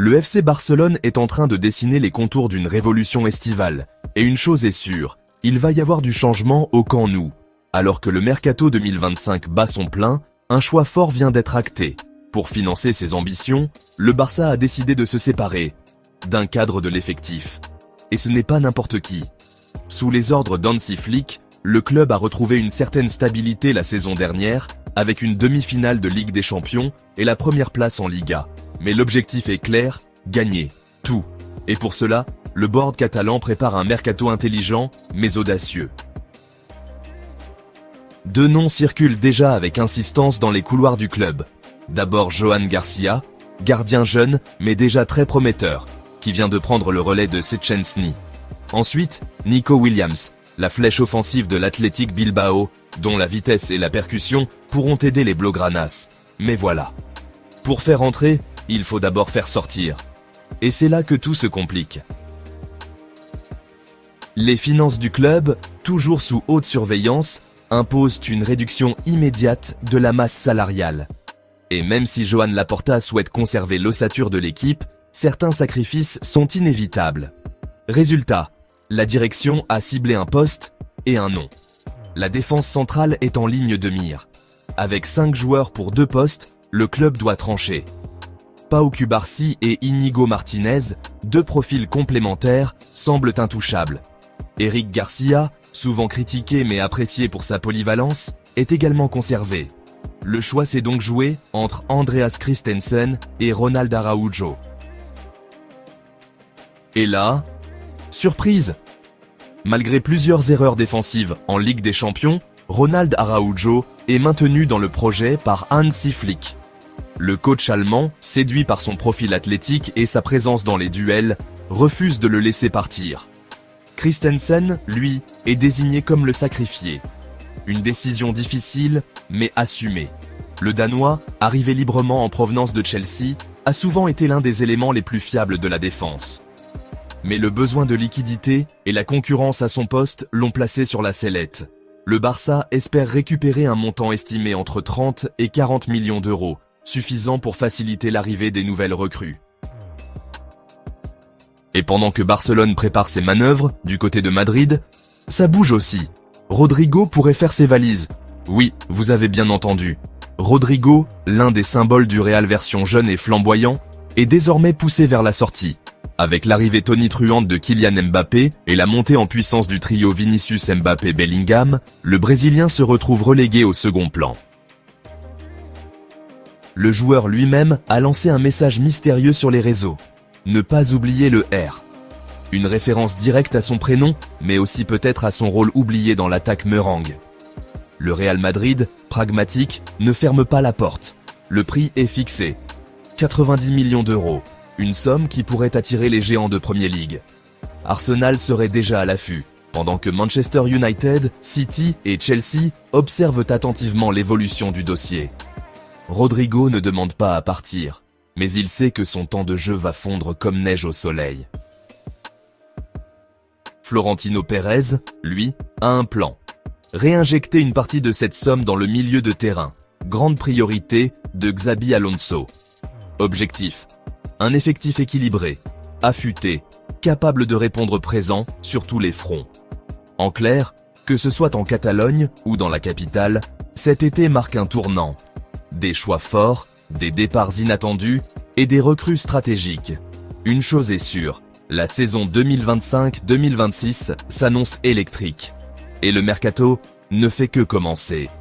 Le FC Barcelone est en train de dessiner les contours d'une révolution estivale. Et une chose est sûre, il va y avoir du changement au camp Nou. Alors que le Mercato 2025 bat son plein, un choix fort vient d'être acté. Pour financer ses ambitions, le Barça a décidé de se séparer d'un cadre de l'effectif. Et ce n'est pas n'importe qui. Sous les ordres d'Hansi Flick, le club a retrouvé une certaine stabilité la saison dernière, avec une demi-finale de Ligue des Champions et la première place en Liga. Mais l'objectif est clair, gagner tout. Et pour cela, le board catalan prépare un mercato intelligent, mais audacieux. Deux noms circulent déjà avec insistance dans les couloirs du club. D'abord Johan Garcia, gardien jeune, mais déjà très prometteur, qui vient de prendre le relais de Szczęsny. Ensuite, Nico Williams, la flèche offensive de l'Athletic Bilbao, dont la vitesse et la percussion pourront aider les Blaugranas. Mais voilà. Pour faire entrer, il faut d'abord faire sortir. Et c'est là que tout se complique. Les finances du club, toujours sous haute surveillance, imposent une réduction immédiate de la masse salariale. Et même si Joan Laporta souhaite conserver l'ossature de l'équipe, certains sacrifices sont inévitables. Résultat, la direction a ciblé un poste et un nom. La défense centrale est en ligne de mire. Avec 5 joueurs pour 2 postes, le club doit trancher. Pau Cubarsí et Íñigo Martínez, 2 profils complémentaires, semblent intouchables. Eric Garcia, souvent critiqué mais apprécié pour sa polyvalence, est également conservé. Le choix s'est donc joué entre Andreas Christensen et Ronald Araujo. Et là, surprise! Malgré plusieurs erreurs défensives en Ligue des Champions, Ronald Araujo est maintenu dans le projet par Hansi Flick. Le coach allemand, séduit par son profil athlétique et sa présence dans les duels, refuse de le laisser partir. Christensen, lui, est désigné comme le sacrifié. Une décision difficile, mais assumée. Le Danois, arrivé librement en provenance de Chelsea, a souvent été l'un des éléments les plus fiables de la défense. Mais le besoin de liquidité et la concurrence à son poste l'ont placé sur la sellette. Le Barça espère récupérer un montant estimé entre 30 et 40 millions d'euros, suffisant pour faciliter l'arrivée des nouvelles recrues. Et pendant que Barcelone prépare ses manœuvres, du côté de Madrid, ça bouge aussi. Rodrigo pourrait faire ses valises. Oui, vous avez bien entendu. Rodrigo, l'un des symboles du Real version jeune et flamboyant, est désormais poussé vers la sortie. Avec l'arrivée tonitruante de Kylian Mbappé et la montée en puissance du trio Vinicius Mbappé-Bellingham, le Brésilien se retrouve relégué au second plan. Le joueur lui-même a lancé un message mystérieux sur les réseaux. Ne pas oublier le R. Une référence directe à son prénom, mais aussi peut-être à son rôle oublié dans l'attaque meringue. Le Real Madrid, pragmatique, ne ferme pas la porte. Le prix est fixé. 90 millions d'euros. Une somme qui pourrait attirer les géants de Premier League. Arsenal serait déjà à l'affût, pendant que Manchester United, City et Chelsea observent attentivement l'évolution du dossier. Rodrigo ne demande pas à partir, mais il sait que son temps de jeu va fondre comme neige au soleil. Florentino Pérez, lui, a un plan. Réinjecter une partie de cette somme dans le milieu de terrain, grande priorité de Xabi Alonso. Objectif: un effectif équilibré, affûté, capable de répondre présent sur tous les fronts. En clair, que ce soit en Catalogne ou dans la capitale, cet été marque un tournant. Des choix forts, des départs inattendus et des recrues stratégiques. Une chose est sûre, la saison 2025-2026 s'annonce électrique. Et le mercato ne fait que commencer.